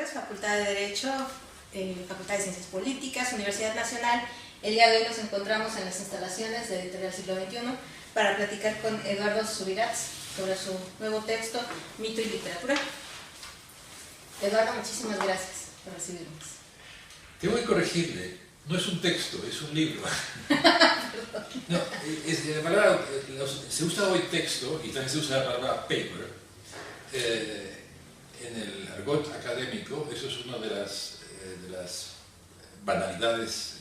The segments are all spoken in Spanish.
Lucas, Facultad de Derecho, Facultad de Ciencias Políticas, Universidad Nacional. El día de hoy nos encontramos en las instalaciones de Editorial Siglo XXI para platicar con Eduardo Subirats sobre su nuevo texto, Mito y Literatura. Eduardo, muchísimas gracias por recibirnos. Tengo que corregirle, no es un texto, es un libro. No, la palabra, se usa hoy texto y también se usa la palabra paper. En el argot académico, eso es una de las banalidades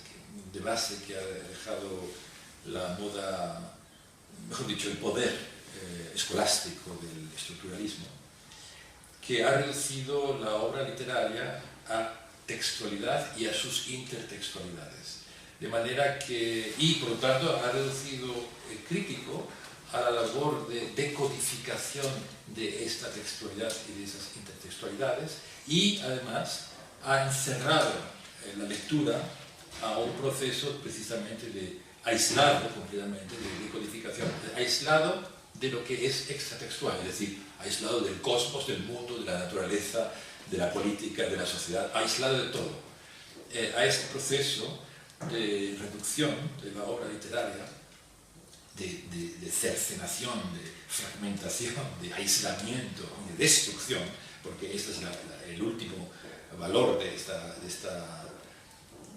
de base que ha dejado la moda, mejor dicho, el poder escolástico del estructuralismo, que ha reducido la obra literaria a textualidad y a sus intertextualidades. De manera que, y por lo tanto, ha reducido el crítico a la labor de decodificación de esta textualidad y de esas intertextualidades, y además ha encerrado la lectura a un proceso precisamente de aislado completamente, de decodificación, aislado de lo que es extratextual, es decir, aislado del cosmos, del mundo, de la naturaleza, de la política, de la sociedad, aislado de todo. A este proceso de reducción de la obra literaria, de cercenación, de fragmentación, de aislamiento, de destrucción, porque este es el último valor de esta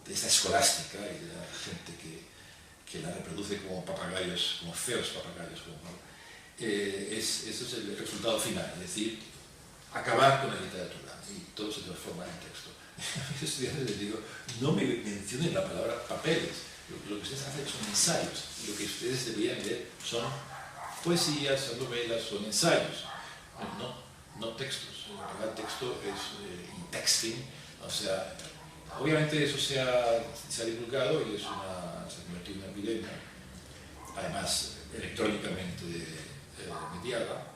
escolástica y de la gente que la reproduce como papagayos, como feos papagayos. Eso es el resultado final, es decir, acabar con la literatura, y todo se transforma en texto. A mis estudiantes les digo, no me mencionen la palabra papeles, lo que ustedes hacen son ensayos, lo que ustedes deberían leer son poesías, son novelas, son ensayos, no textos. El texto es texting, o sea, obviamente eso se ha divulgado y se ha convertido en una epidemia, además electrónicamente mediada.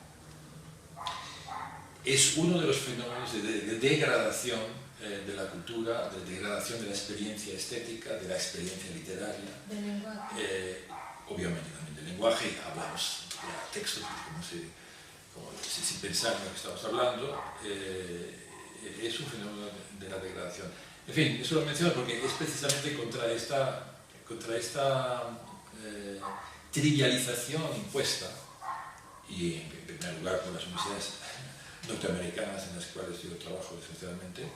Es uno de los fenómenos de degradación de la cultura, de degradación de la experiencia estética, de la experiencia literaria. Del lenguaje. Obviamente también del lenguaje, hablamos de textos, sin pensar en lo que estamos hablando, es un fenómeno de la degradación. En fin, eso lo menciono porque es precisamente contra esta trivialización impuesta, y en primer lugar por las universidades norteamericanas en las cuales yo trabajo esencialmente,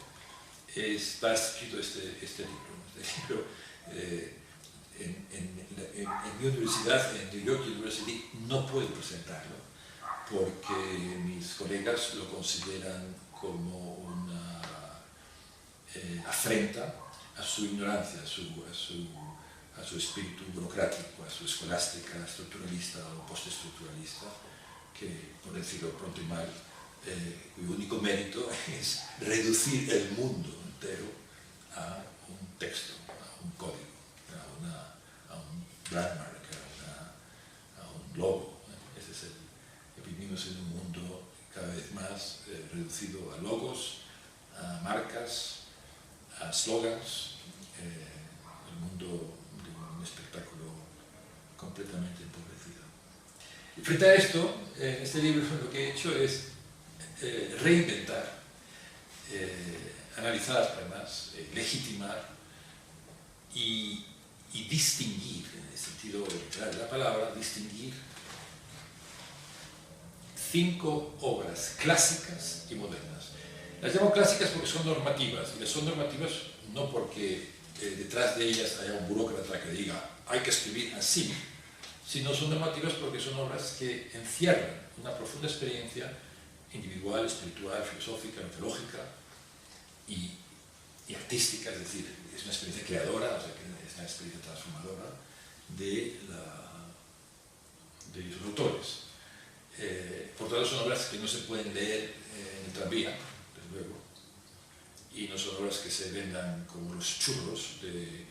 está escrito este libro. En mi universidad, en New York University, no puedo presentarlo porque mis colegas lo consideran como una afrenta a su ignorancia, a su espíritu burocrático, a su escolástica estructuralista o postestructuralista, que, por decirlo pronto y mal, cuyo único mérito es reducir el mundo entero a un texto, a un código, a un landmark, a un logo. Vivimos en un mundo cada vez más reducido a logos, a marcas, a slogans, el mundo de un espectáculo completamente empobrecido. Y frente a esto, en este libro lo que he hecho es reinventar, analizar además, legitimar y distinguir, en el sentido literal de la palabra, distinguir 5 obras clásicas y modernas. Las llamo clásicas porque son normativas, y son normativas no porque detrás de ellas haya un burócrata que diga hay que escribir así, sino son normativas porque son obras que encierran una profunda experiencia individual, espiritual, filosófica, mitológica y artística, es decir, es una experiencia creadora, o sea, que es una experiencia transformadora de sus autores. Por tanto, son obras que no se pueden leer en el tranvía, desde luego, y no son obras que se vendan como los churros de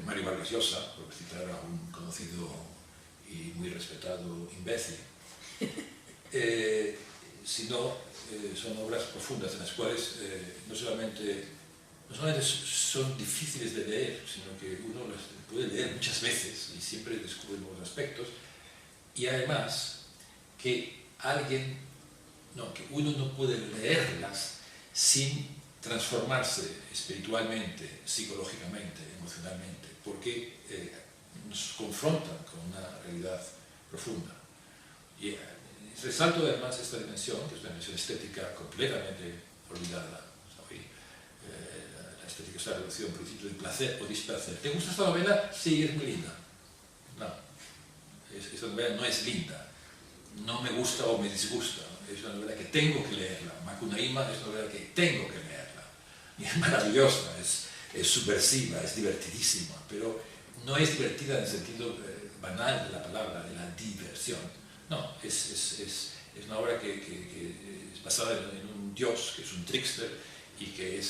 Mario Vargas Llosa, por citar a un conocido y muy respetado imbécil, sino son obras profundas en las cuales no solamente son difíciles de leer, sino que uno las puede leer muchas veces y siempre descubre nuevos aspectos, y además que uno no puede leerlas sin transformarse espiritualmente, psicológicamente, emocionalmente, porque nos confrontan con una realidad profunda. Y resalto además esta dimensión, que es una dimensión estética completamente olvidada hoy. La estética es la relación principio de placer o displacer. ¿Te gusta esta novela? Sí, es muy linda. No, esta novela no es linda. No me gusta o me disgusta. Es una novela que tengo que leerla. Macunaíma es una novela que tengo que leerla. Y es maravillosa, es subversiva, es divertidísima, pero no es divertida en el sentido banal de la palabra, de la diversión. No, es una obra que es basada en un dios, que es un trickster, y que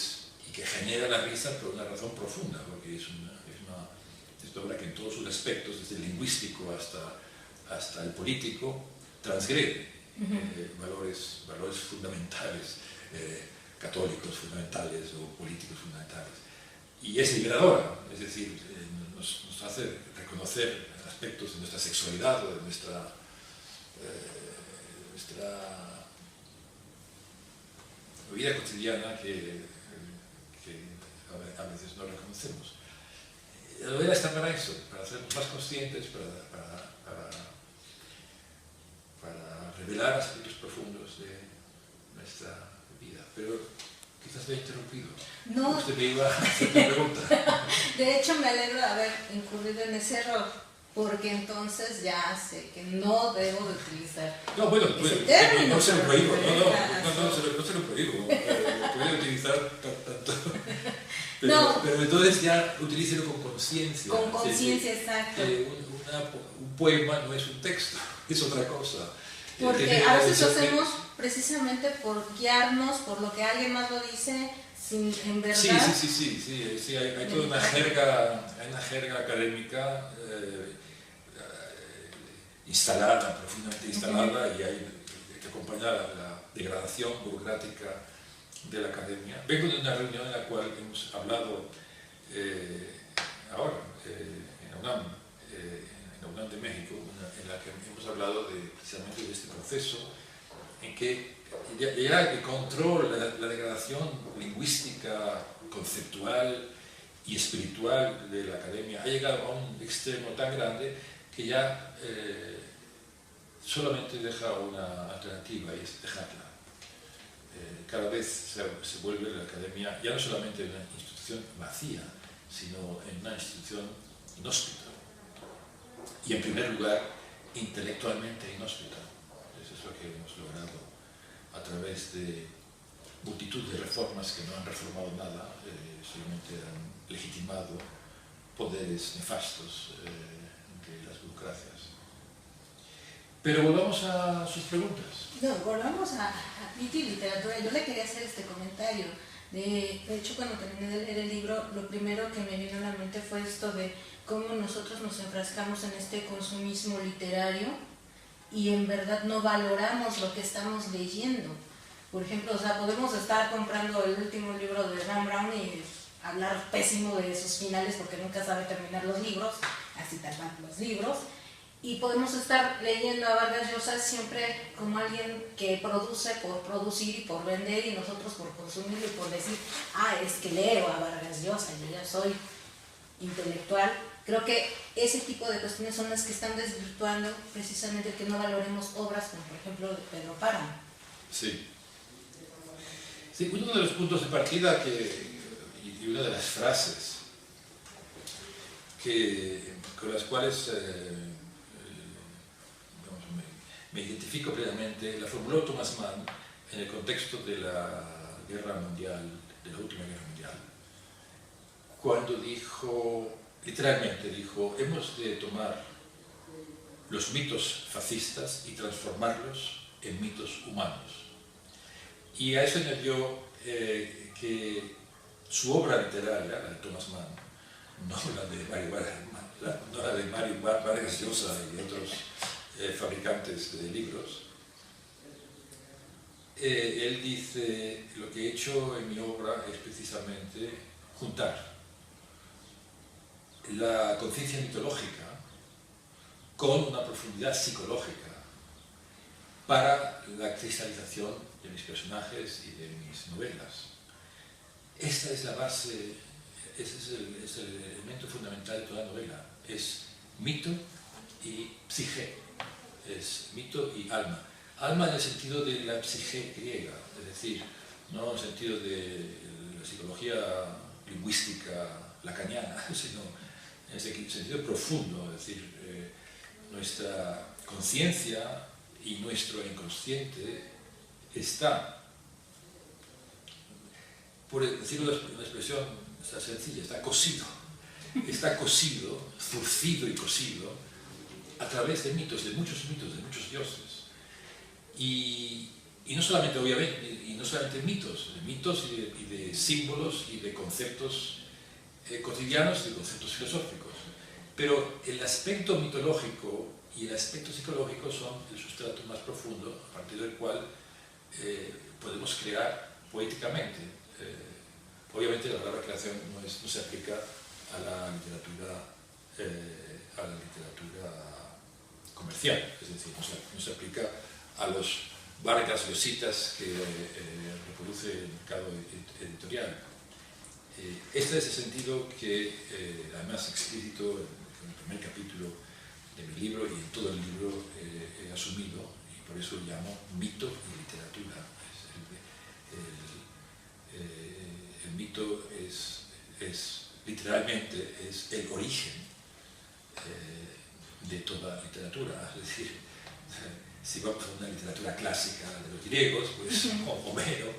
genera la risa por una razón profunda, porque es una obra que en todos sus aspectos, desde el lingüístico hasta el político, transgrede valores fundamentales, católicos fundamentales o políticos fundamentales. Y es liberadora, es decir, nos hace reconocer aspectos de nuestra sexualidad o de nuestra vida cotidiana que a veces no reconocemos. La novela está para eso, para hacernos más conscientes, para revelar aspectos profundos de nuestra vida. Pero quizás me he interrumpido. No. Usted me iba a hacer una pregunta. De hecho, me alegro de haber incurrido en ese error, porque entonces ya sé que no debo de utilizar ese término. No se lo prohíbo, no se lo prohíbo. Puede utilizar tanto. Pero entonces ya utilícelo con conciencia. Con conciencia, exacto. Un poema no es un texto, es otra cosa. Porque a veces lo hacemos precisamente por guiarnos por lo que alguien más lo dice, en verdad. Sí, hay toda una jerga académica instalada, profundamente instalada, y hay que acompañar a la degradación burocrática de la academia. Vengo de una reunión en la cual hemos hablado ahora en la UNAM de México, en la que hemos hablado precisamente de este proceso en que ya el control, la degradación lingüística, conceptual y espiritual de la academia ha llegado a un extremo tan grande que ya solamente deja una alternativa, y es dejarla. Cada vez se vuelve la academia ya no solamente una institución vacía, sino en una institución inhóspita. Y en primer lugar, intelectualmente inhóspita. Eso es lo que hemos logrado a través de multitud de reformas que no han reformado nada, solamente han legitimado poderes nefastos de las burocracias. Pero volvamos a sus preguntas. No, volvamos a Piti y literatura. Yo le quería hacer este comentario. De hecho, cuando terminé de leer el libro, lo primero que me vino a la mente fue esto de cómo nosotros nos enfrascamos en este consumismo literario y en verdad no valoramos lo que estamos leyendo. Por ejemplo, podemos estar comprando el último libro de Dan Brown y hablar pésimo de sus finales porque nunca sabe terminar los libros, así tal cual los libros. Y podemos estar leyendo a Vargas Llosa siempre como alguien que produce por producir y por vender, y nosotros por consumir y por decir, es que leo a Vargas Llosa, yo ya soy intelectual. Creo que ese tipo de cuestiones son las que están desvirtuando precisamente que no valoremos obras como por ejemplo de Pedro Páramo. Sí, uno de los puntos de partida y una de las frases con las cuales me identifico plenamente, la formuló Thomas Mann en el contexto de la guerra mundial, de la última guerra mundial, cuando literalmente dijo, hemos de tomar los mitos fascistas y transformarlos en mitos humanos. Y a eso añadió que su obra literaria, la de Thomas Mann, no la de Mario Vargas Llosa y otros fabricantes de libros, él dice, lo que he hecho en mi obra es precisamente juntar la conciencia mitológica con una profundidad psicológica para la cristalización de mis personajes y de mis novelas. esta es la base, ese es el elemento fundamental de toda la novela. Es mito y psique, es mito y alma. Alma en el sentido de la psique griega, es decir, no en el sentido de la psicología lingüística lacaniana, sino en ese sentido profundo, es decir, nuestra conciencia y nuestro inconsciente está, por decirlo una expresión sencilla, está cosido, zurcido y cosido a través de mitos, de muchos dioses. Y no solamente, obviamente, y no solamente mitos y de símbolos y de conceptos cotidianos y de conceptos filosóficos. Pero el aspecto mitológico y el aspecto psicológico son el sustrato más profundo a partir del cual podemos crear poéticamente. Obviamente la palabra creación no se aplica a la literatura comercial, es decir, no se aplica a los Vargas Llositas que reproduce el mercado editorial. Este es el sentido que además explícito en el primer capítulo de mi libro y en todo el libro he asumido, y por eso lo llamo mito y literatura. El mito es literalmente es el origen de toda literatura, es decir, si vamos a una literatura clásica de los griegos, pues Homero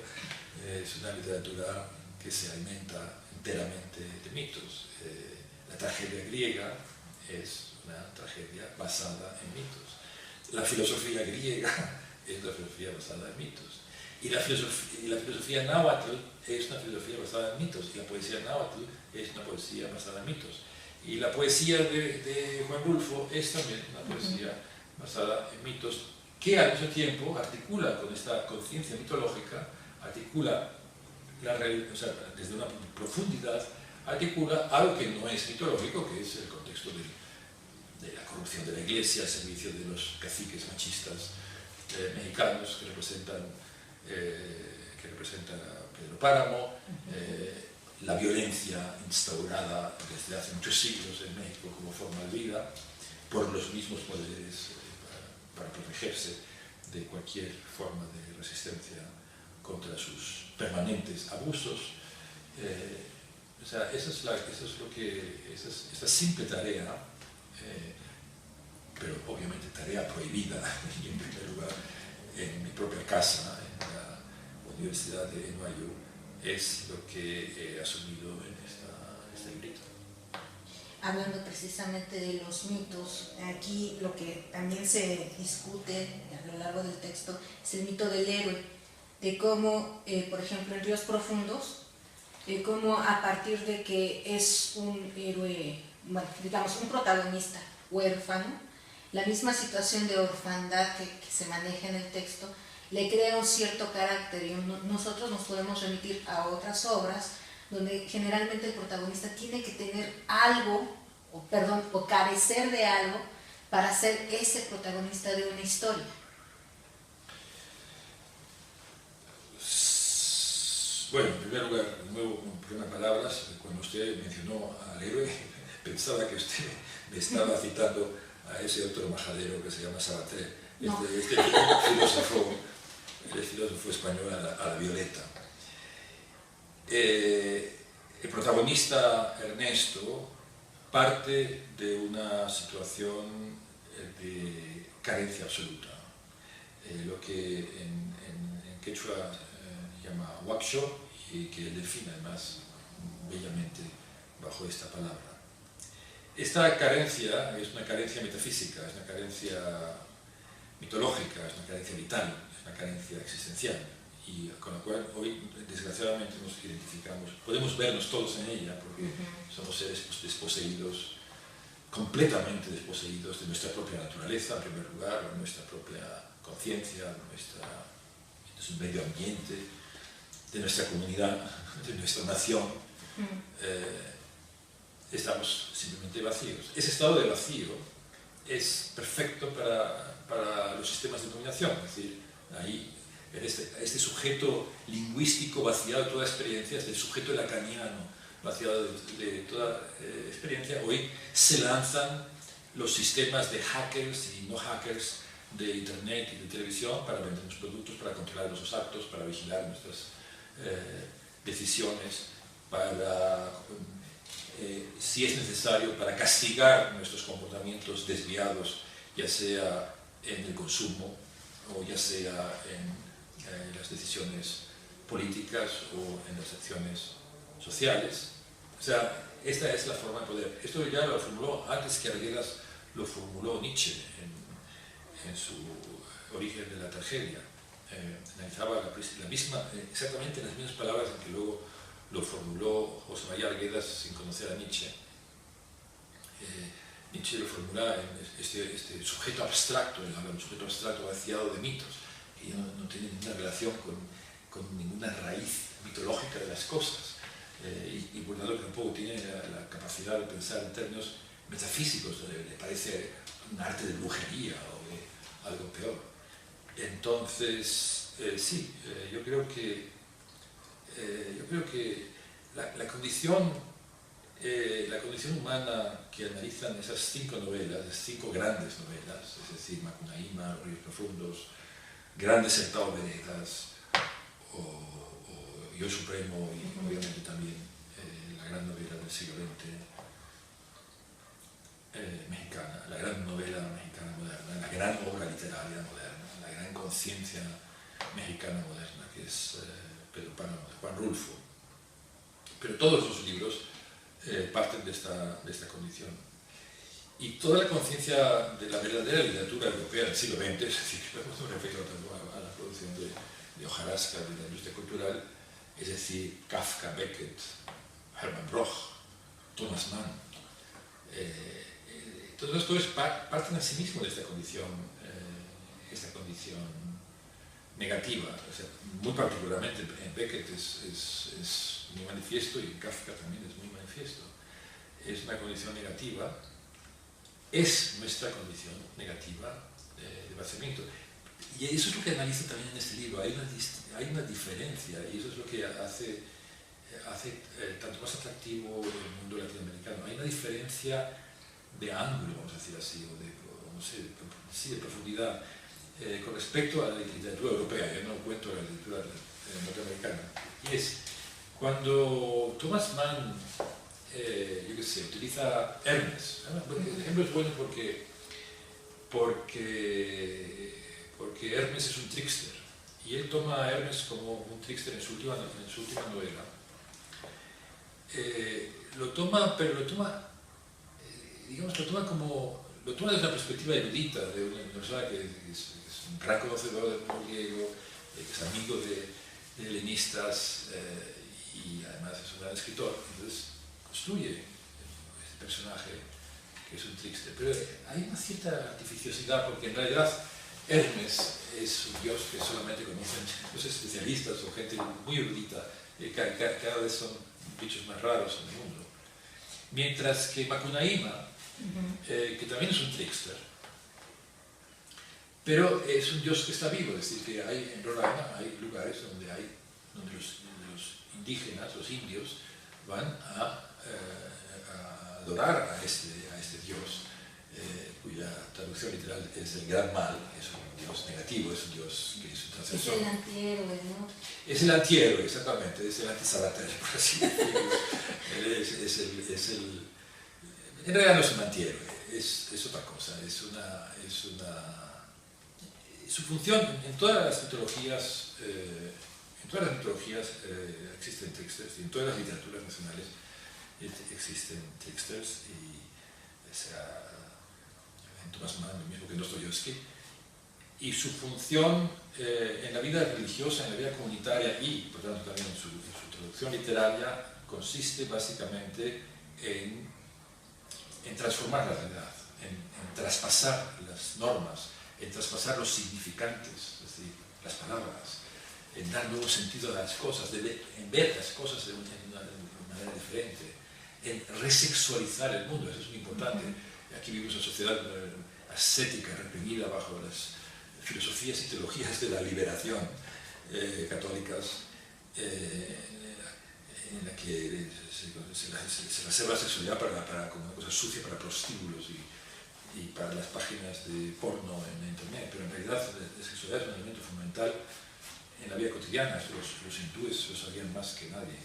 es una literatura que se alimenta enteramente de mitos. La tragedia griega es una tragedia basada en mitos. La filosofía griega es una filosofía basada en mitos. Y la filosofía náhuatl es una filosofía basada en mitos. Y la poesía náhuatl es una poesía basada en mitos. Y la poesía de Juan Rulfo es también una poesía basada en mitos, que al mismo tiempo articula con esta conciencia mitológica, articula desde una profundidad, articula algo que no es mitológico, que es el contexto de la corrupción de la Iglesia al servicio de los caciques machistas mexicanos que representan a Pedro Páramo, la violencia instaurada desde hace muchos siglos en México como forma de vida por los mismos poderes para protegerse de cualquier forma de resistencia contra sus permanentes abusos. Esta simple tarea, pero obviamente tarea prohibida, y en primer lugar en mi propia casa, en la Universidad de NYU, es lo que he asumido en este librito. Hablando precisamente de los mitos, aquí lo que también se discute a lo largo del texto es el mito del héroe, de cómo, por ejemplo, en Ríos Profundos, cómo a partir de que es un héroe, bueno, digamos, un protagonista huérfano, la misma situación de orfandad que se maneja en el texto le crea un cierto carácter, y nosotros nos podemos remitir a otras obras donde generalmente el protagonista tiene que tener algo, o carecer de algo para ser ese protagonista de una historia. Bueno, en primer lugar, de nuevo, un problema de palabras. Cuando usted mencionó al héroe, pensaba que usted me estaba citando a ese otro majadero que se llama Sabater, No. este filósofo español a la Violeta. El protagonista Ernesto parte de una situación de carencia absoluta, lo que en quechua llama huacsho, y que él define además bellamente bajo esta palabra. Esta carencia es una carencia metafísica, es una carencia mitológica, es una carencia vital, es una carencia existencial, y con la cual hoy desgraciadamente nos identificamos, podemos vernos todos en ella, porque somos seres desposeídos, completamente desposeídos de nuestra propia naturaleza, en primer lugar, de nuestra propia conciencia, de nuestro medio ambiente, de nuestra comunidad, de nuestra nación. Estamos simplemente vacíos. Ese estado de vacío es perfecto para los sistemas de dominación, es decir, ahí en este sujeto lingüístico vaciado de toda experiencia, este sujeto lacaniano vaciado de toda experiencia, hoy se lanzan los sistemas de hackers y no hackers de internet y de televisión para vender los productos, para controlar nuestros actos, para vigilar nuestras decisiones, para, si es necesario, para castigar nuestros comportamientos desviados, ya sea en el consumo o ya sea en las decisiones políticas o en las acciones sociales. O sea, esta es la forma de poder. Esto ya lo formuló antes que Arguedas, lo formuló Nietzsche en su Origen de la Tragedia. Analizaba exactamente las mismas palabras en que luego lo formuló José María Arguedas sin conocer a Nietzsche. Nietzsche lo formula en este sujeto abstracto, un sujeto abstracto vaciado de mitos, que no tiene ninguna relación con ninguna raíz mitológica de las cosas, y por lo tanto tampoco tiene la capacidad de pensar en términos metafísicos, le parece un arte de brujería o de algo peor. Entonces, sí, yo creo que la condición humana que analizan esas 5 novelas, 5 grandes novelas, es decir, Macunaíma, Los ríos profundos, Grandes Sentado Veredas, o Yo Supremo, y obviamente también la gran novela del siglo XX mexicana, la gran novela mexicana moderna, la gran obra literaria moderna, la gran conciencia mexicana moderna, que es Pedro Páramo, de Juan Rulfo. Pero todos los libros parten de esta condición. Y toda la conciencia de la verdadera literatura europea del siglo XX, es decir, me refiero a la producción de hojarasca de la industria cultural, es decir, Kafka, Beckett, Hermann Broch, Thomas Mann, todos estos parten a sí mismos de esta condición negativa. O sea, muy particularmente en Beckett es muy manifiesto, y en Kafka también es muy manifiesto. Es una condición negativa, es nuestra condición negativa de vaciamiento. Y eso es lo que analizo también en este libro. Hay una diferencia, y eso es lo que hace tanto más atractivo el mundo latinoamericano. Hay una diferencia de ángulo, vamos a decir así, o de profundidad con respecto a la literatura europea. Yo no cuento la literatura norteamericana. Y es cuando Thomas Mann, yo qué sé, utiliza Hermes. El ejemplo es bueno porque Hermes es un trickster, y él toma a Hermes como un trickster en su última novela. Lo toma desde una perspectiva erudita, de una persona que es un gran conocedor del mundo griego, que es amigo de helenistas, y además es un gran escritor. Entonces construye este personaje que es un trickster. Pero hay una cierta artificiosidad, porque en realidad Hermes es un dios que solamente conocen los especialistas o gente muy erudita, cada vez son bichos más raros en el mundo. Mientras que Macunaíma, que también es un trickster, pero es un dios que está vivo, es decir, que en Roraima hay lugares donde los indígenas, los indios, van a adorar a este dios, cuya traducción literal es el gran mal. Es un dios negativo, es un dios que es un transgresor. Es el antihéroe, ¿no? Es el antihéroe, exactamente, es el anti-Sabater, por así decirlo. En realidad no es un antihéroe, es otra cosa, su función en todas las mitologías, existen tricksters, y en todas las literaturas nacionales existen tricksters, y sea en Thomas Mann, lo mismo que en Dostoyevsky. Y su función en la vida religiosa, en la vida comunitaria, y por tanto también en su traducción literaria, consiste básicamente en transformar la realidad, en traspasar las normas, en traspasar los significantes, es decir, las palabras, en dar nuevo sentido a las cosas, en ver las cosas de una manera diferente, en resexualizar el mundo. Eso es muy importante. Aquí vivimos una sociedad ascética, reprimida bajo las filosofías y teologías de la liberación, católicas, en la que se reserva la sexualidad como una cosa sucia para prostíbulos y para las páginas de porno en internet, pero en realidad la sexualidad es un elemento fundamental en la vida cotidiana. Los hindúes lo sabían más que nadie.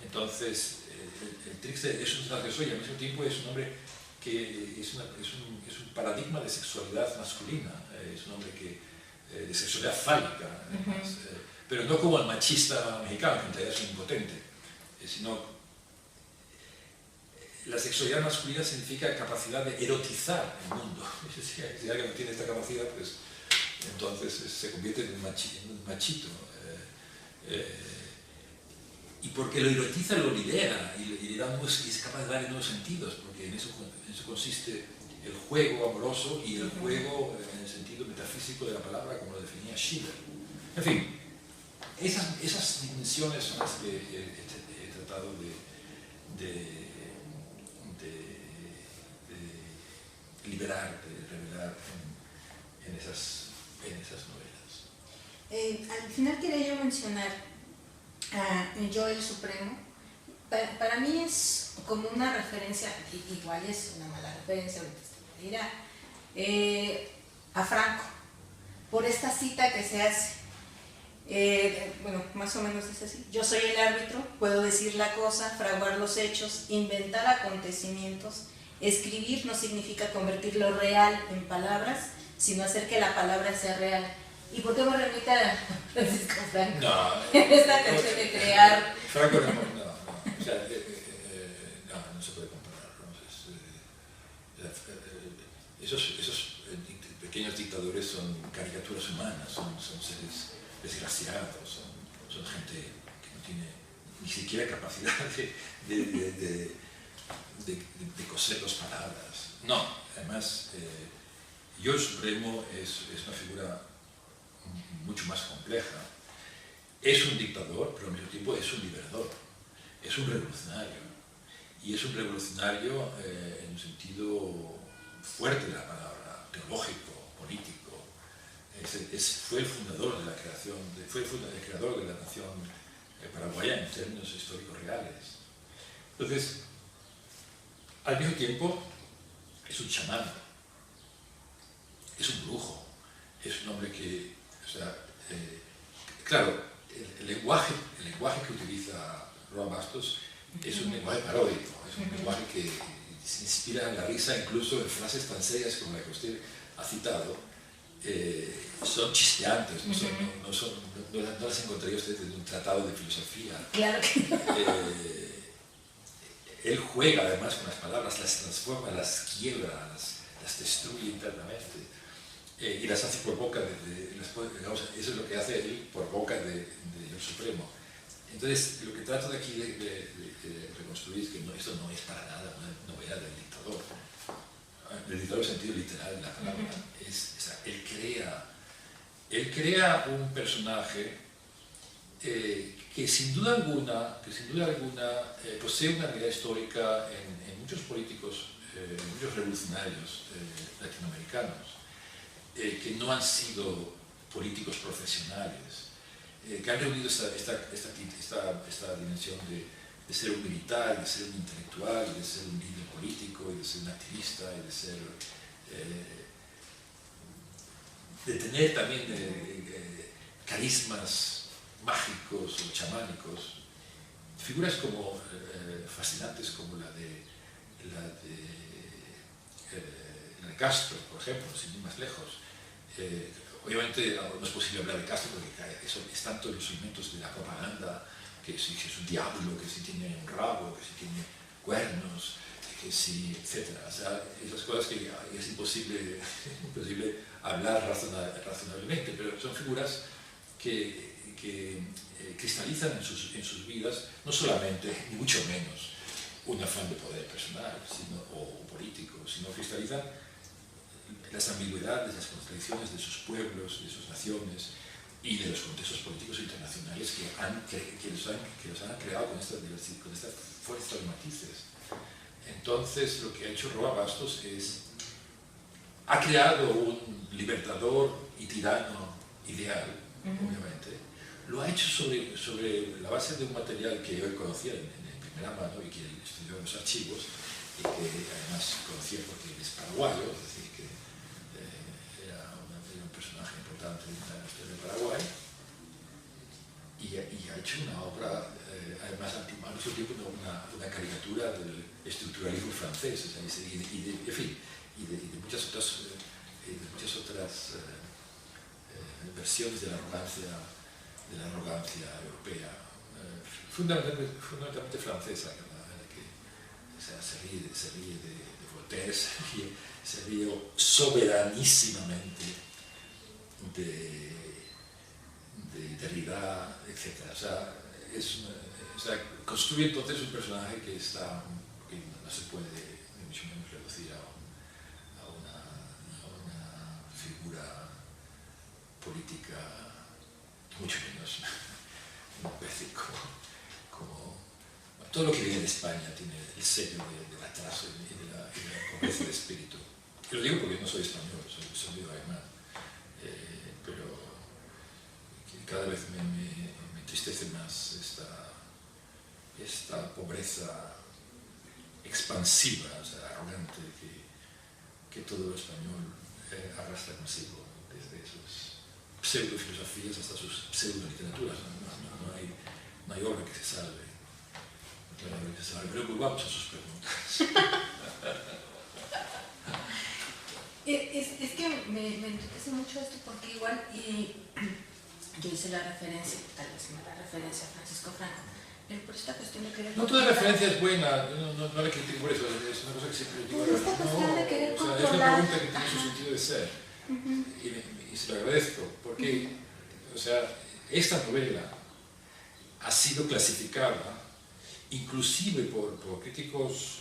Entonces, el Trickster es un transgresor y al mismo tiempo es un hombre que es un paradigma de sexualidad masculina, es un hombre de sexualidad fálica, además, pero no como el machista mexicano, que en realidad es un impotente, sino la sexualidad masculina significa capacidad de erotizar el mundo. Si alguien no tiene esta capacidad, pues entonces se convierte en un machito. Y porque lo erotiza, lo lidera y es capaz de darle nuevos sentidos, porque en eso consiste el juego amoroso y el juego en el sentido metafísico de la palabra, como lo definía Schiller. En fin, esas dimensiones son las que he tratado de liberar, de revelar en esas novelas. Al final quería yo mencionar a Yo el Supremo. Para mí es como una referencia, igual es una mala referencia, ahorita dirá, a Franco, por esta cita que se hace. Bueno, más o menos es así: yo soy el árbitro, puedo decir la cosa, fraguar los hechos, inventar acontecimientos. Escribir no significa convertir lo real en palabras, sino hacer que la palabra sea real. ¿Y por qué me remite a Francisco Franco? No, esta canción de crear. Franco no, o sea, no se puede comparar. Esos pequeños dictadores son caricaturas humanas, son seres desgraciados, son gente que no tiene ni siquiera capacidad de coser dos palabras. No, además, Yo el Supremo es una figura mucho más compleja. Es un dictador, pero al mismo tiempo es un liberador, es un revolucionario. Y es un revolucionario en un sentido fuerte de la palabra, teológico, político. Fue el fundador de la creación, fue el creador de la nación paraguaya en términos históricos reales. Entonces, al mismo tiempo, es un chamán, es un brujo, es un hombre que, claro, el lenguaje que utiliza Roa Bastos es un lenguaje paródico, es un lenguaje que se inspira en la risa, incluso en frases tan serias como la que usted ha citado. Son chisteantes, no las encontraría usted en un tratado de filosofía. Claro que Él juega además con las palabras, las transforma, las quiebra, las destruye internamente y las hace por boca eso es lo que hace él por boca de Yo Supremo. Entonces, lo que trato de aquí de reconstruir es que esto no es para nada una novela del dictador. El dictador en sentido literal de la palabra. Él crea un personaje que sin duda alguna posee una realidad histórica en muchos políticos, en muchos revolucionarios latinoamericanos, que no han sido políticos profesionales, que han reunido esta dimensión de ser un militar, de ser un intelectual, de ser un líder político, y de ser un activista, y de tener también carismas mágicos o chamánicos, figuras como fascinantes como la de Castro, por ejemplo, sin ir más lejos. Obviamente no es posible hablar de Castro porque es tanto los elementos de la propaganda, que si es un diablo, que si tiene un rabo, que si tiene cuernos, que si, etc. O sea, esas cosas que es imposible hablar razonablemente, pero son figuras que cristalizan en sus vidas, no solamente, ni mucho menos, un afán de poder personal o político, sino cristalizan las ambigüedades, las contradicciones de sus pueblos, de sus naciones y de los contextos políticos internacionales que los han creado con esta fuerza de matices. Entonces, lo que ha hecho Roa Bastos ha creado un libertador y tirano ideal, obviamente, lo ha hecho sobre la base de un material que yo conocía en primera mano y que estudió en los archivos y que además conocía porque él es paraguayo, es decir, que era un personaje importante en la historia de Paraguay, y ha hecho una obra, además al mismo tiempo una caricatura del estructuralismo francés, o sea, y de muchas otras versiones de la arrogancia europea, fundamentalmente francesa, que o sea, se ríe de Voltaire, se ríe soberanísimamente de Derrida, etc. O sea, construye entonces un personaje que no se puede ni mucho menos reducir a una figura política, mucho menos un imbécil como todo lo que viene de España tiene el sello del atraso y de la pobreza de espíritu. Y lo digo porque no soy español, soy alemán, pero cada vez me entristece más esta pobreza expansiva, o sea, arrogante que todo lo español arrastra consigo, desde sus pseudo-filosofías hasta sus pseudo-literaturas. No hay obra que se salve. Pero volvamos a sus preguntas. Es que me enriquece mucho esto porque igual yo hice la referencia, tal vez no la referencia a Francisco Franco, pero por esta cuestión de querer... No toda referencia es buena, no le critico por eso, es una cosa que siempre digo. Por esta cuestión de querer controlar... Es una pregunta que tiene su sentido de ser, y se lo agradezco, porque o sea, esta novela ha sido clasificada inclusive por críticos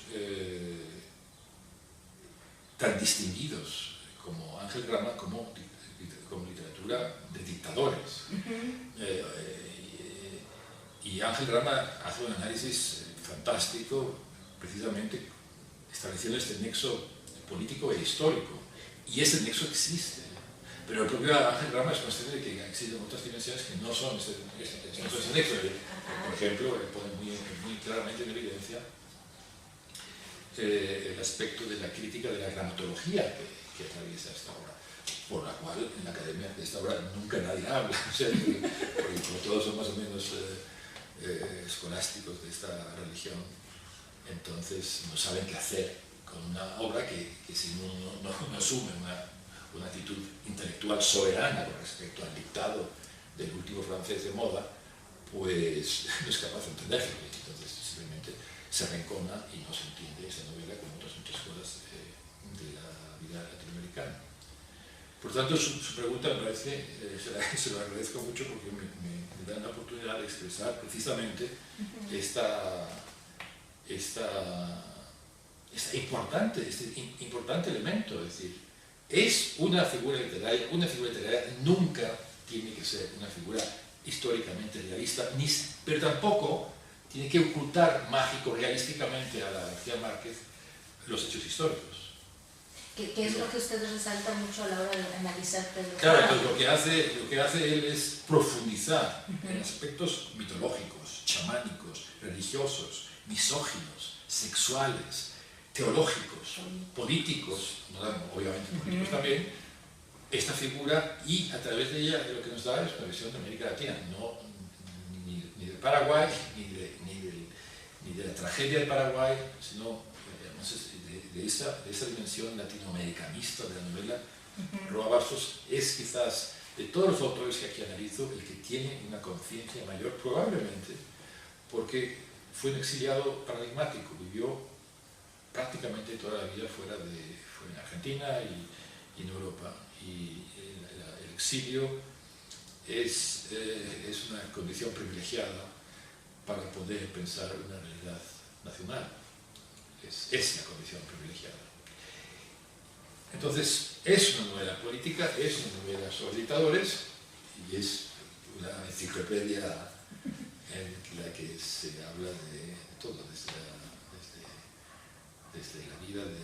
tan distinguidos como Ángel Grama como literatura de dictadores. Y Ángel Grama hace un análisis fantástico, precisamente estableciendo este nexo político e histórico. Y ese nexo existe. Pero el propio Ángel Grama es consciente de que existen otras dimensiones que no son ese nexo. Por ejemplo, pone muy claramente en evidencia el aspecto de la crítica de la gramatología que atraviesa esta obra, por la cual en la academia de esta obra nunca nadie habla, o sea, porque como todos son más o menos escolásticos de esta religión, entonces no saben qué hacer con una obra que si uno no asume una actitud intelectual soberana con respecto al dictado del último francés de moda, pues no es capaz de entenderlo, entonces simplemente se arrincona y no se entiende esa novela como otras muchas cosas de la vida latinoamericana. Por tanto, su pregunta me parece, se lo agradezco mucho porque me da la oportunidad de expresar precisamente este importante elemento, es decir, es una figura literaria nunca tiene que ser una figura históricamente realista, pero tampoco tiene que ocultar mágico-realísticamente a la García Márquez los hechos históricos. ¿Qué es lo que ustedes resaltan mucho a la hora de analizar Pedro? Claro, entonces lo que hace él es profundizar en aspectos mitológicos, chamánicos, religiosos, misóginos, sexuales, teológicos, políticos, obviamente políticos también, esta figura, y a través de ella lo que nos da es una visión de América Latina, no ni de Paraguay, ni de la tragedia de Paraguay, sino de esa dimensión latinoamericanista de la novela. Roa Bastos es quizás, de todos los autores que aquí analizo, el que tiene una conciencia mayor, probablemente porque fue un exiliado paradigmático, vivió prácticamente toda la vida fue en Argentina y en Europa, y el exilio es una condición privilegiada para poder pensar una realidad nacional. Es la condición privilegiada. Entonces, es una novela política, es una novela sobre dictadores y es una enciclopedia en la que se habla de todo, desde la vida de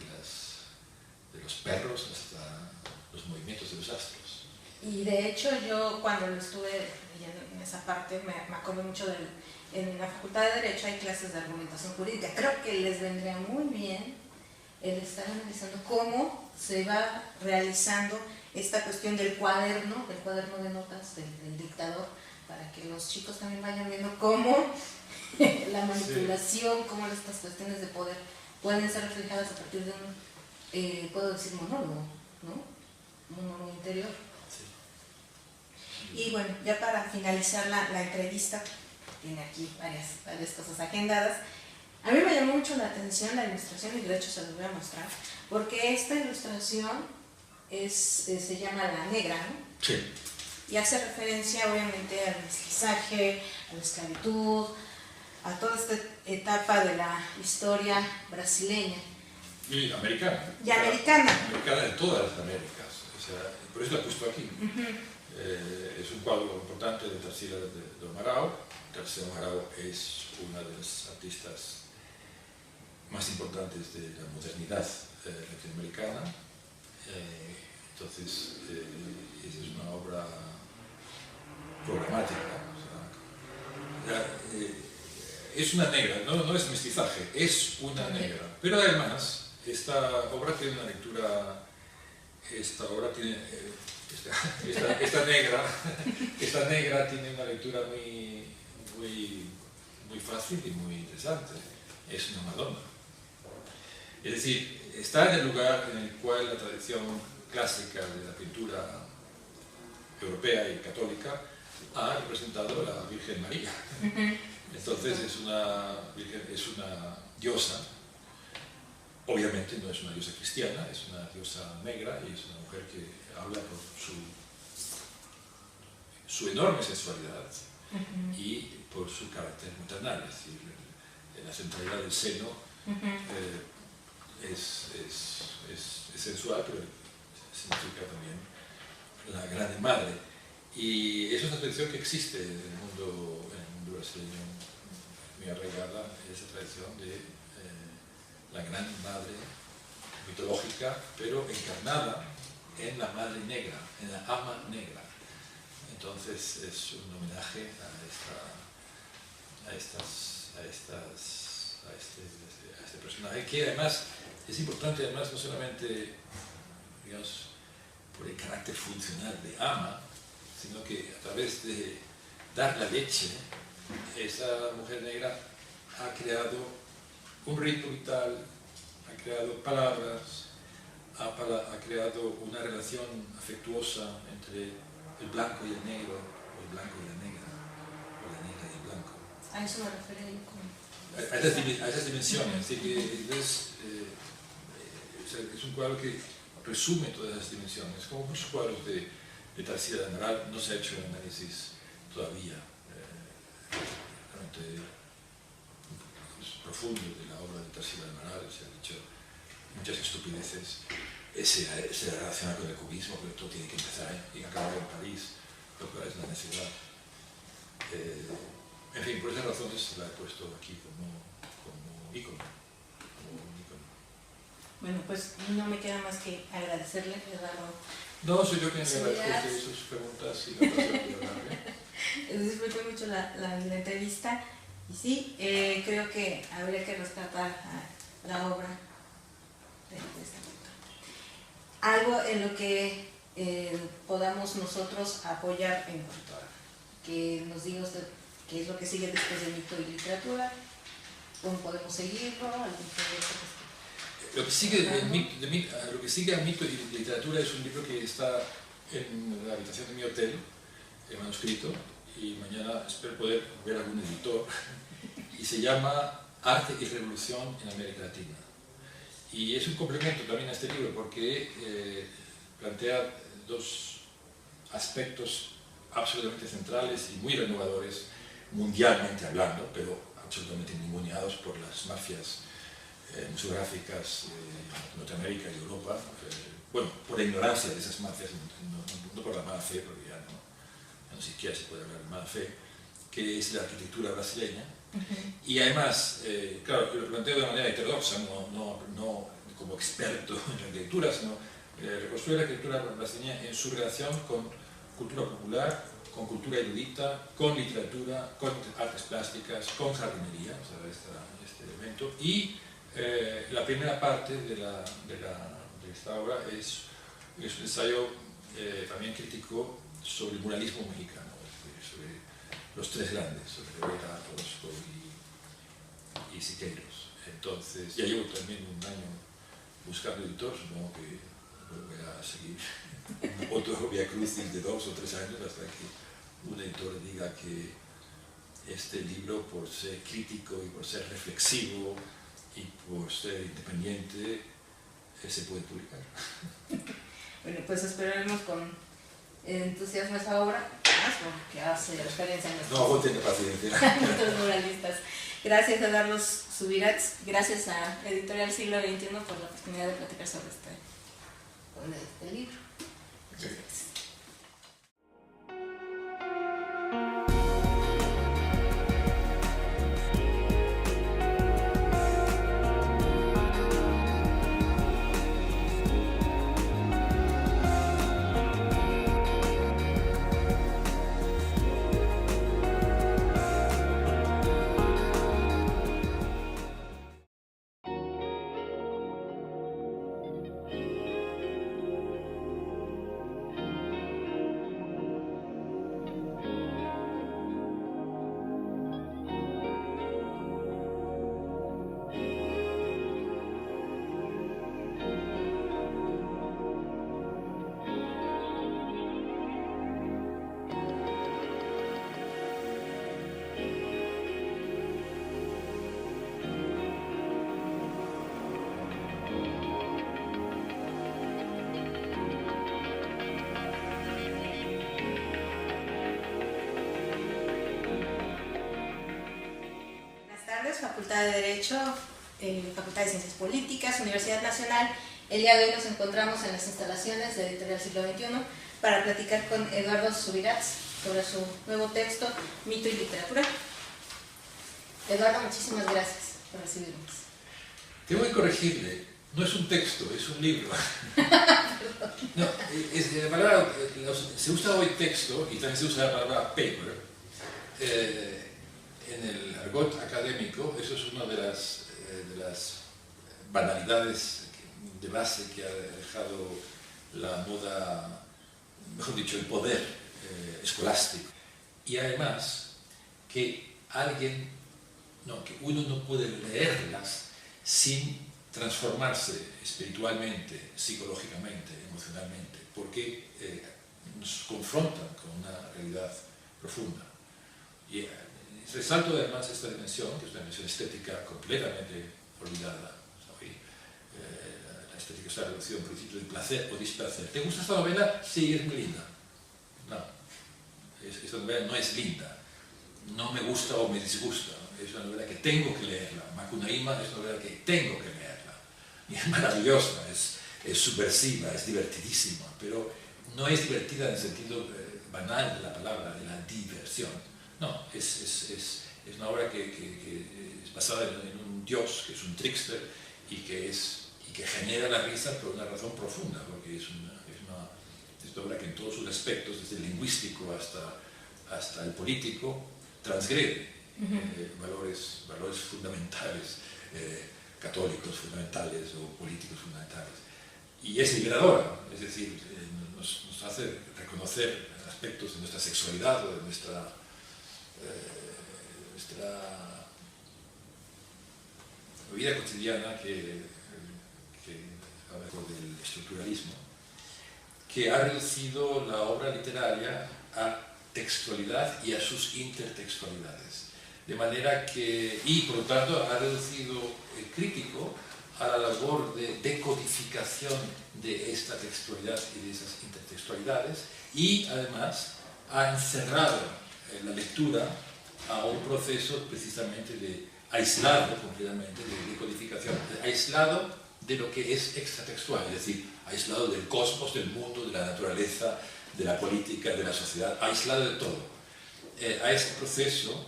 los perros hasta los movimientos de los astros. Y de hecho yo cuando lo estuve leyendo en esa parte me acuerdo mucho en la Facultad de Derecho hay clases de argumentación jurídica. Creo que les vendría muy bien el estar analizando cómo se va realizando esta cuestión del cuaderno de notas del dictador, para que los chicos también vayan viendo cómo la manipulación, cómo estas cuestiones de poder pueden ser reflejadas a partir de un, puedo decir, monólogo, ¿no? Monólogo interior. Sí. Y bueno, ya para finalizar la entrevista, tiene aquí varias cosas agendadas. A mí me llamó mucho la atención la ilustración, y de hecho se los voy a mostrar, porque esta ilustración se llama La Negra, ¿no? Sí. Y hace referencia obviamente al mestizaje, a la esclavitud, a toda esta etapa de la historia brasileña. Y americana. Y americana. Americana de todas las Américas. O sea, por eso la he puesto aquí. Es un cuadro importante de Tarsila do Amaral. Tarsila do Amaral es una de las artistas más importantes de la modernidad latinoamericana. Entonces, es una obra programática. O sea, es una negra, no es mestizaje, es una negra. Pero además, esta obra tiene una lectura, esta negra tiene una lectura muy fácil y muy interesante. Es una Madonna. Es decir, está en el lugar en el cual la tradición clásica de la pintura europea y católica ha representado a la Virgen María. Entonces es una diosa, obviamente no es una diosa cristiana, es una diosa negra y es una mujer que habla por su enorme sensualidad y por su carácter maternal, es decir, la centralidad del seno es sensual, pero significa también la grande madre. Y es una tradición que existe en el mundo brasileño, muy arraigada, esa tradición de la gran madre mitológica, pero encarnada en la madre negra, en la ama negra. Entonces es un homenaje a este personaje, que además es importante, además no solamente, digamos, por el carácter funcional de ama, sino que a través de dar la leche, esa mujer negra ha creado un ritmo vital, ha creado palabras, ha creado una relación afectuosa entre el blanco y el negro, o el blanco y la negra, o la negra y el blanco. A eso me refería yo como... A esas dimensiones, es decir, que es un cuadro que resume todas esas dimensiones, como muchos cuadros de Tarsila do Amaral. No se ha hecho un análisis todavía realmente profundo de la obra de Tarsila do Amaral. Se han dicho muchas estupideces, se relaciona con el cubismo, pero todo tiene que empezar y acabar en París, lo cual es una necesidad. En fin, por esas razones la he puesto aquí como ícono. Bueno, pues no me queda más que agradecerle, Eduardo. No, soy yo quien le agradezco sus preguntas y la pasión. Disfruté mucho la entrevista y sí, creo que habría que rescatar la obra de esta autor. Algo en lo que podamos nosotros apoyar en cuanto a que nos diga usted qué es lo que sigue después de Mito y Literatura, cómo podemos seguirlo, algún proyecto que... Lo que sigue a Mito y Literatura es un libro que está en la habitación de mi hotel, en manuscrito, y mañana espero poder ver algún editor, y se llama Arte y Revolución en América Latina. Y es un complemento también a este libro porque plantea dos aspectos absolutamente centrales y muy renovadores, mundialmente hablando, pero absolutamente ninguneados por las mafias museográficas de Norteamérica y Europa, bueno, por la ignorancia de esas mafias, no por la mala fe, porque ya no siquiera se puede hablar de mala fe, que es la arquitectura brasileña. Y además, claro, lo planteo de manera heterodoxa, no como experto en la arquitectura, sino reconstruir la arquitectura brasileña en su relación con cultura popular, con cultura erudita, con literatura, con artes plásticas, con jardinería, o sea, este elemento. Y la primera parte de esta obra es un ensayo también crítico sobre el muralismo mexicano, es decir, sobre los tres grandes, sobre Rivera, Orozco y Siqueiros. Entonces, ya llevo también un año buscando editor, supongo que voy a seguir otro vía crucis de 2 o 3 años hasta que un editor diga que este libro, por ser crítico y por ser reflexivo y por ser independiente, se puede publicar. Bueno, pues esperaremos con entusiasmo esa obra, que hace referencia a No, vos tenés paciencia. nuestros muralistas. Gracias a Eduardo Subirats, gracias a Editorial Siglo XXI por la oportunidad de platicar sobre este libro. Muchas gracias. Facultad de Derecho, Facultad de Ciencias Políticas, Universidad Nacional. El día de hoy nos encontramos en las instalaciones de Editorial Siglo XXI para platicar con Eduardo Subirats sobre su nuevo texto, Mito y Literatura. Eduardo, muchísimas gracias por recibirnos. Tengo que corregirle, no es un texto, es un libro. No, la palabra, se usa hoy texto y también se usa la palabra paper. En el argot académico, eso es una de las banalidades de base que ha dejado la moda, mejor dicho, el poder escolástico. Y además, que uno no puede leerlas sin transformarse espiritualmente, psicológicamente, emocionalmente, porque nos confrontan con una realidad profunda. Y resalto además esta dimensión, que es una dimensión estética completamente olvidada hoy. La estética está reducida a un principio de placer o displacer. ¿Te gusta esta novela? Sí, es muy linda. No, esta novela no es linda. No me gusta o me disgusta. Es una novela que tengo que leerla. Macunaíma es una novela que tengo que leerla. Y es maravillosa, es subversiva, es divertidísima, pero no es divertida en el sentido banal de la palabra, de la diversión. No, es una obra que es basada en un dios, que es un trickster, y que genera la risa por una razón profunda, porque es una obra que en todos sus aspectos, desde el lingüístico hasta el político, transgrede valores fundamentales, católicos fundamentales o políticos fundamentales. Y es liberadora, es decir, nos hace reconocer aspectos de nuestra sexualidad o de nuestra vida cotidiana que habla del estructuralismo, que ha reducido la obra literaria a textualidad y a sus intertextualidades. De manera que, y por lo tanto, ha reducido el crítico a la labor de decodificación de esta textualidad y de esas intertextualidades, y además ha encerrado la lectura a un proceso precisamente de aislado completamente, de decodificación, aislado de lo que es extratextual, es decir, aislado del cosmos, del mundo, de la naturaleza, de la política, de la sociedad, aislado de todo. A este proceso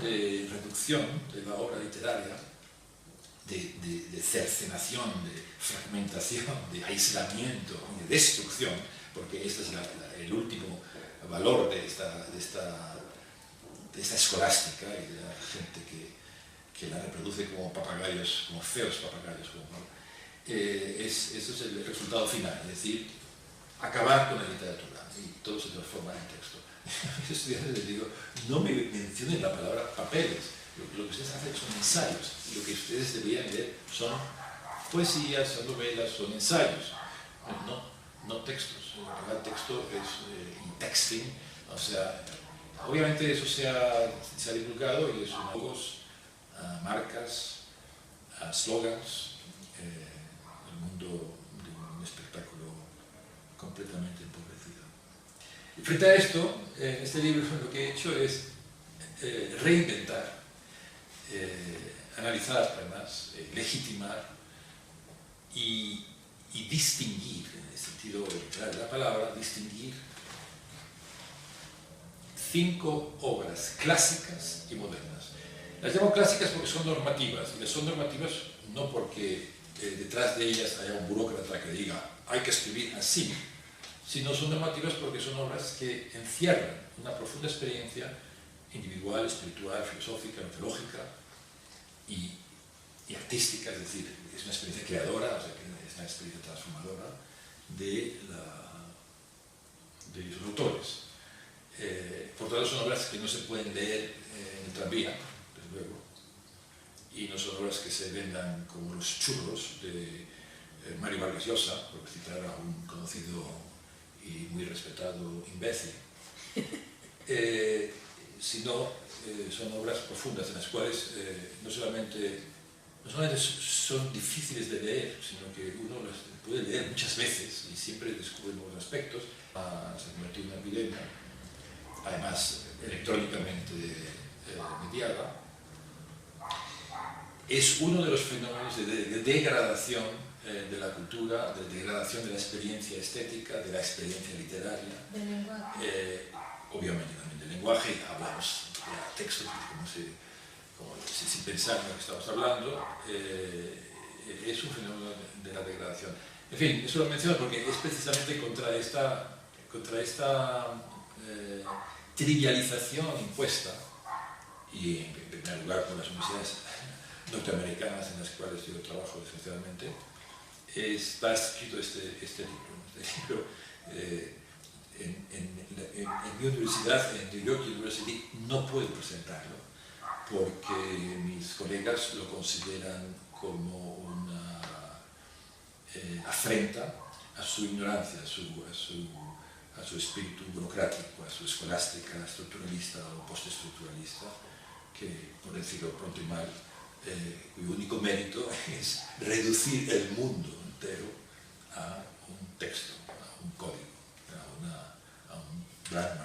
de reducción de la obra literaria, de cercenación, de fragmentación, de aislamiento, de destrucción, porque este es el último valor de esta escolástica y de la gente que la reproduce como papagayos, como feos papagayos. Eso es el resultado final, es decir, acabar con la literatura, y todo se transforma en texto. A mis estudiantes les digo, no me mencionen la palabra papeles, lo que ustedes hacen son ensayos, y lo que ustedes deberían leer son poesías, son novelas, son ensayos, no textos. El texto es texting, o sea, obviamente eso se ha divulgado y son logos, marcas, slogans, el mundo de un espectáculo completamente empobrecido. Y frente a esto, en este libro lo que he hecho es reinventar, analizar además, legitimar y distinguir, en el sentido literal de la palabra, distinguir 5 obras clásicas y modernas. Las llamo clásicas porque son normativas, y son normativas no porque detrás de ellas haya un burócrata que diga hay que escribir así, sino son normativas porque son obras que encierran una profunda experiencia individual, espiritual, filosófica, mitológica y artística, es decir, es una experiencia creadora, o sea, que es una experiencia transformadora de sus autores. Por tanto, son obras que no se pueden leer en el tranvía, desde luego, y no son obras que se vendan como los churros de Mario Vargas Llosa, por citar a un conocido y muy respetado imbécil, sino son obras profundas en las cuales no solamente son difíciles de leer, sino que uno las puede leer muchas veces y siempre descubre nuevos aspectos. Se ha convertido en una epidemia, además electrónicamente mediada. Es uno de los fenómenos de degradación de la cultura, de degradación de la experiencia estética, de la experiencia literaria. Del lenguaje. Obviamente también del lenguaje, hablamos de textos, sin pensar en lo que estamos hablando, es un fenómeno de la degradación. En fin, eso lo menciono porque es precisamente contra esta trivialización impuesta, y en primer lugar por las universidades norteamericanas en las cuales yo trabajo desgraciadamente, está escrito este libro. En mi universidad, en New York University, no puedo presentarlo porque mis colegas lo consideran como una afrenta a su ignorancia, a su espíritu burocrático, a su escolástica estructuralista o postestructuralista, que, por decirlo pronto y mal, cuyo único mérito es reducir el mundo entero a un texto, a un código, a un grammar.